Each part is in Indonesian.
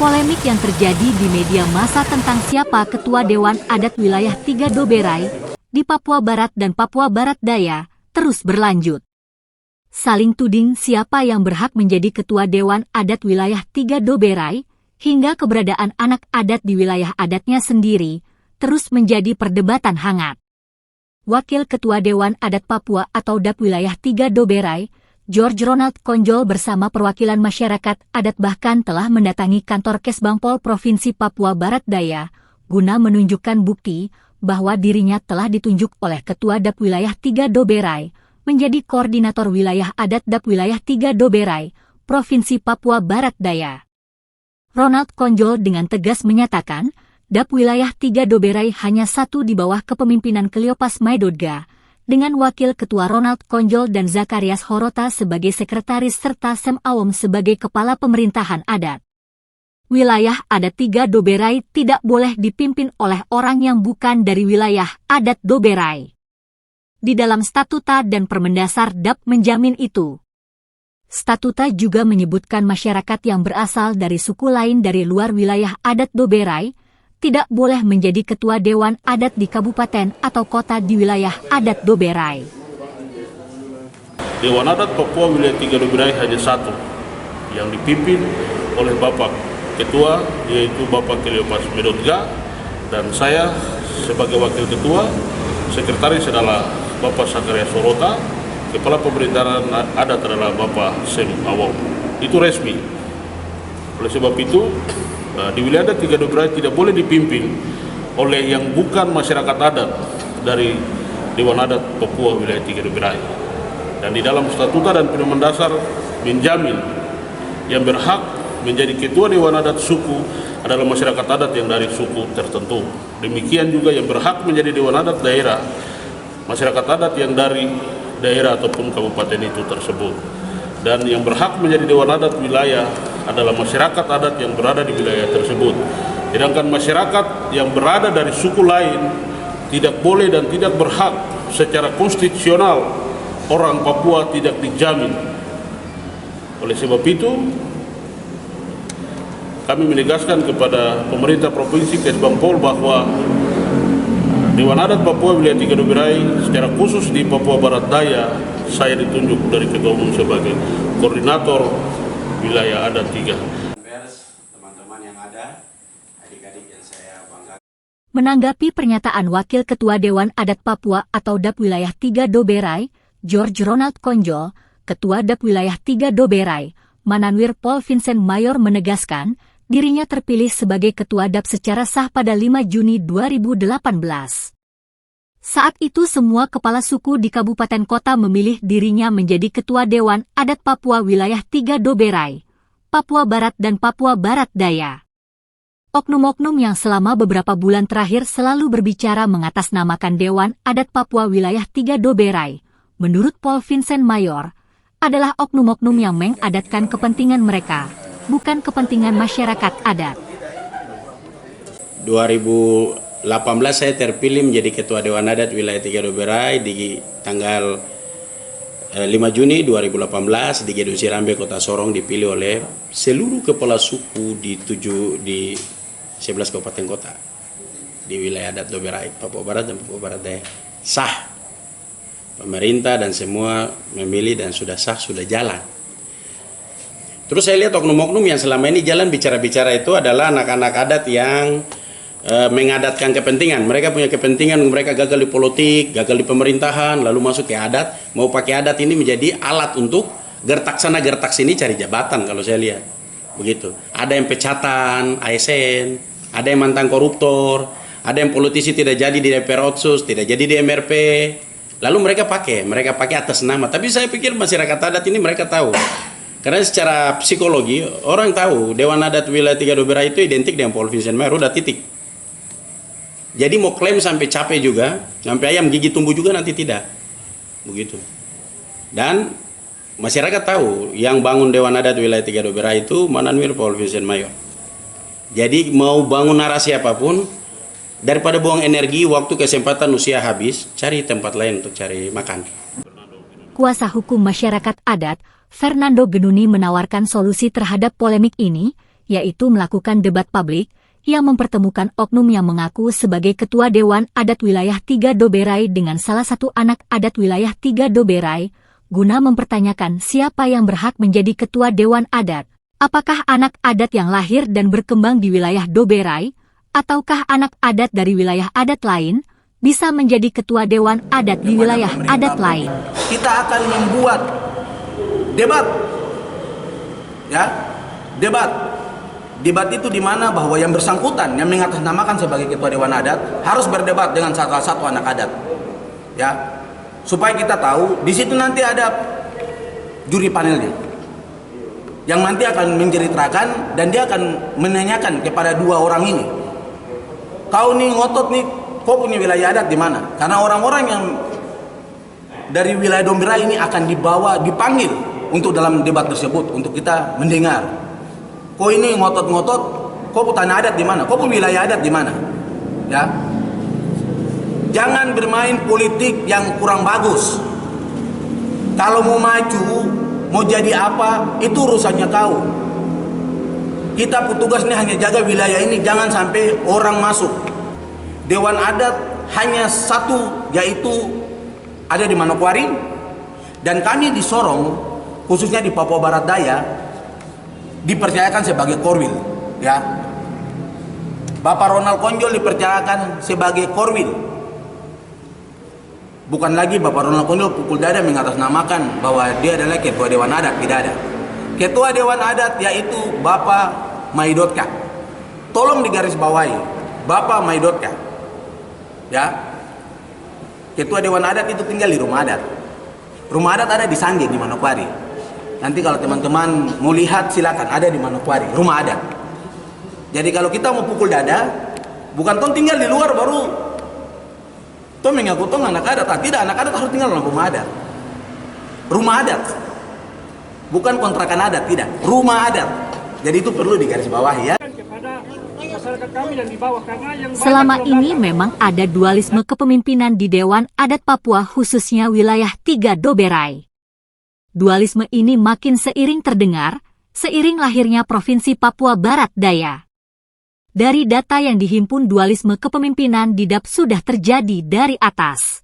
Polemik yang terjadi di media massa tentang siapa Ketua Dewan Adat Wilayah 3 Doberai di Papua Barat dan Papua Barat Daya terus berlanjut. Saling tuding siapa yang berhak menjadi Ketua Dewan Adat Wilayah 3 Doberai, hingga keberadaan anak adat di wilayah adatnya sendiri, terus menjadi perdebatan hangat. Wakil Ketua Dewan Adat Papua atau DAP Wilayah 3 Doberai, George Ronald Konjol bersama perwakilan masyarakat adat bahkan telah mendatangi kantor Kesbangpol Provinsi Papua Barat Daya, guna menunjukkan bukti bahwa dirinya telah ditunjuk oleh Ketua DAP Wilayah 3 Doberai, menjadi Koordinator Wilayah Adat DAP Wilayah 3 Doberai, Provinsi Papua Barat Daya. Ronald Konjol dengan tegas menyatakan, DAP Wilayah 3 Doberai hanya satu di bawah kepemimpinan Cleopas Maidodga, dengan Wakil Ketua Ronald Konjol dan Zakarias Horota sebagai Sekretaris serta Sem Awom sebagai Kepala Pemerintahan Adat. Wilayah Adat 3 Doberai tidak boleh dipimpin oleh orang yang bukan dari wilayah Adat Doberai. Di dalam statuta dan permendasar DAP menjamin itu. Statuta juga menyebutkan masyarakat yang berasal dari suku lain dari luar wilayah Adat Doberai tidak boleh menjadi Ketua Dewan Adat di kabupaten atau kota di wilayah Adat Doberai. Dewan Adat Papua Wilayah 3 Doberai hanya satu, yang dipimpin oleh Bapak Ketua, yaitu Bapak Cleopas Maidodga, dan saya sebagai Wakil Ketua. Sekretaris adalah Bapak Zakarias Horota, Kepala Pemerintahan Adat adalah Bapak Sem Awom. Itu resmi. Oleh sebab itu, di wilayah adat 3 Doberai tidak boleh dipimpin oleh yang bukan masyarakat adat dari Dewan Adat Papua Wilayah 3 Doberai. Dan di dalam statuta dan permendasar menjamin yang berhak menjadi Ketua Dewan Adat suku adalah masyarakat adat yang dari suku tertentu. Demikian juga yang berhak menjadi Dewan Adat daerah, masyarakat adat yang dari daerah ataupun kabupaten itu tersebut. Dan yang berhak menjadi Dewan Adat wilayah adalah masyarakat adat yang berada di wilayah tersebut. Sedangkan masyarakat yang berada dari suku lain tidak boleh dan tidak berhak secara konstitusional, orang Papua tidak dijamin. Oleh sebab itu, kami menegaskan kepada pemerintah Provinsi Kesbangpol bahwa Dewan Adat Papua Wilayah 3 Doberai secara khusus di Papua Barat Daya, saya ditunjuk dari Ketua Umum sebagai Koordinator Wilayah Adat 3. Teman-teman yang ada, adik-adik yang saya banggakan. Menanggapi pernyataan Wakil Ketua Dewan Adat Papua atau DAP Wilayah 3 Doberai, George Ronald Konjol, Ketua DAP Wilayah 3 Doberai, Mananwir Paul Vincent Mayor menegaskan, dirinya terpilih sebagai Ketua DAP secara sah pada 5 Juni 2018. Saat itu semua kepala suku di kabupaten kota memilih dirinya menjadi Ketua Dewan Adat Papua Wilayah 3 Doberai, Papua Barat dan Papua Barat Daya. Oknum-oknum yang selama beberapa bulan terakhir selalu berbicara mengatasnamakan Dewan Adat Papua Wilayah 3 Doberai, menurut Paul Vincent Mayor, adalah oknum-oknum yang mengadatkan kepentingan mereka, bukan kepentingan masyarakat adat. 2018 saya terpilih menjadi Ketua Dewan Adat Wilayah 3 Doberai di tanggal 5 Juni 2018 di Gedung Sirambe, Kota Sorong, dipilih oleh seluruh kepala suku di 11 kabupaten kota di wilayah adat Doberai, Papua Barat dan Papua Barat Daya. Sah. Pemerintah dan semua memilih dan sudah sah, sudah jalan. Terus saya lihat oknum-oknum yang selama ini jalan bicara-bicara itu adalah anak-anak adat yang mengadatkan kepentingan. Mereka punya kepentingan, mereka gagal di politik, gagal di pemerintahan, lalu masuk ke adat, mau pakai adat ini menjadi alat untuk gertak sana gertak sini cari jabatan kalau saya lihat. Begitu. Ada yang pecatan, ASN, ada yang mantan koruptor, ada yang politisi tidak jadi di DPR Otsus, tidak jadi di MRP. Lalu mereka pakai atas nama. Tapi saya pikir masyarakat adat ini mereka tahu. Karena secara psikologi orang tahu Dewan Adat Wilayah 3 Doberai itu identik dengan Paul Vincent Mayor, udah titik. Jadi mau klaim sampai capek juga, sampai ayam gigi tumbuh juga nanti tidak. Begitu. Dan masyarakat tahu yang bangun Dewan Adat Wilayah 3 Doberai itu Mananwir Paul Vincent Mayor. Jadi mau bangun narasi apapun, daripada buang energi, waktu, kesempatan, usia habis, cari tempat lain untuk cari makan. Kuasa hukum masyarakat adat, Fernando Genuni menawarkan solusi terhadap polemik ini, yaitu melakukan debat publik yang mempertemukan oknum yang mengaku sebagai Ketua Dewan Adat Wilayah 3 Doberai dengan salah satu anak adat Wilayah 3 Doberai, guna mempertanyakan siapa yang berhak menjadi Ketua Dewan Adat. Apakah anak adat yang lahir dan berkembang di wilayah Doberai, ataukah anak adat dari wilayah adat lain, bisa menjadi Ketua Dewan Adat di wilayah adat lain? Kita akan membuat debat, ya, debat. Debat itu di mana bahwa yang bersangkutan yang mengatasnamakan sebagai Ketua Dewan Adat harus berdebat dengan salah satu anak adat, ya, supaya kita tahu. Di situ nanti ada juri panelnya, yang nanti akan menceritakan dan dia akan menanyakan kepada dua orang ini, kau nih ngotot nih, kau punya wilayah adat di mana? Karena orang-orang yang dari wilayah Doberai ini akan dipanggil untuk dalam debat tersebut untuk kita mendengar. Kau ini ngotot-ngotot, kau tanah adat di mana? Kau punya wilayah adat di mana? Ya, jangan bermain politik yang kurang bagus. Kalau mau maju, mau jadi apa, itu urusannya kau. Kita petugas ini hanya jaga wilayah ini, jangan sampai orang masuk. Dewan adat hanya satu, yaitu ada di Manokwari, dan kami di Sorong, khususnya di Papua Barat Daya, dipercayakan sebagai korwil, ya. Bapak Ronald Konjol dipercayakan sebagai korwil. Bukan lagi Bapak Ronald Konjol pukul dada mengatasnamakan bahwa dia adalah Ketua Dewan Adat, tidak ada. Ketua Dewan Adat yaitu Bapak Maidotka. Tolong digarisbawahi, Bapak Maidotka, ya. Ketua Dewan Adat itu tinggal di rumah adat. Rumah adat ada di Sangge, di Manokwari. Nanti kalau teman-teman mau lihat silakan, ada di Manokwari, rumah adat. Jadi kalau kita mau pukul dada, bukan ton tinggal di luar baru ton mengaku ton anak adat. Tidak, anak adat harus tinggal dalam rumah adat. Rumah adat, bukan kontrakan adat, tidak. Rumah adat. Jadi itu perlu digarisbawahi, ya. Selama ini memang ada dualisme kepemimpinan di Dewan Adat Papua, khususnya wilayah 3 Doberai. Dualisme ini makin seiring terdengar, seiring lahirnya Provinsi Papua Barat Daya. Dari data yang dihimpun, dualisme kepemimpinan di DAP sudah terjadi dari atas.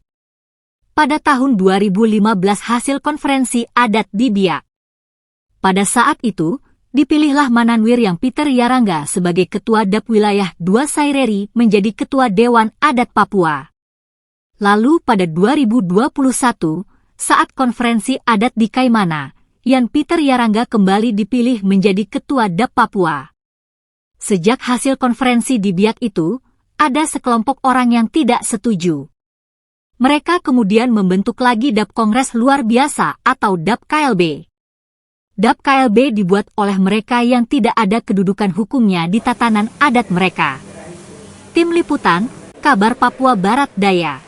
Pada tahun 2015 hasil konferensi adat di Biak. Pada saat itu, dipilihlah Mananwir yang Peter Yarangga sebagai Ketua DAP Wilayah 2 Saireri menjadi Ketua Dewan Adat Papua. Lalu pada 2021, saat konferensi adat di Kaimana, Yan Peter Yarangga kembali dipilih menjadi Ketua DAP Papua. Sejak hasil konferensi di Biak itu, ada sekelompok orang yang tidak setuju. Mereka kemudian membentuk lagi DAP Kongres Luar Biasa atau DAP KLB. DAP KLB dibuat oleh mereka yang tidak ada kedudukan hukumnya di tatanan adat mereka. Tim Liputan, Kabar Papua Barat Daya.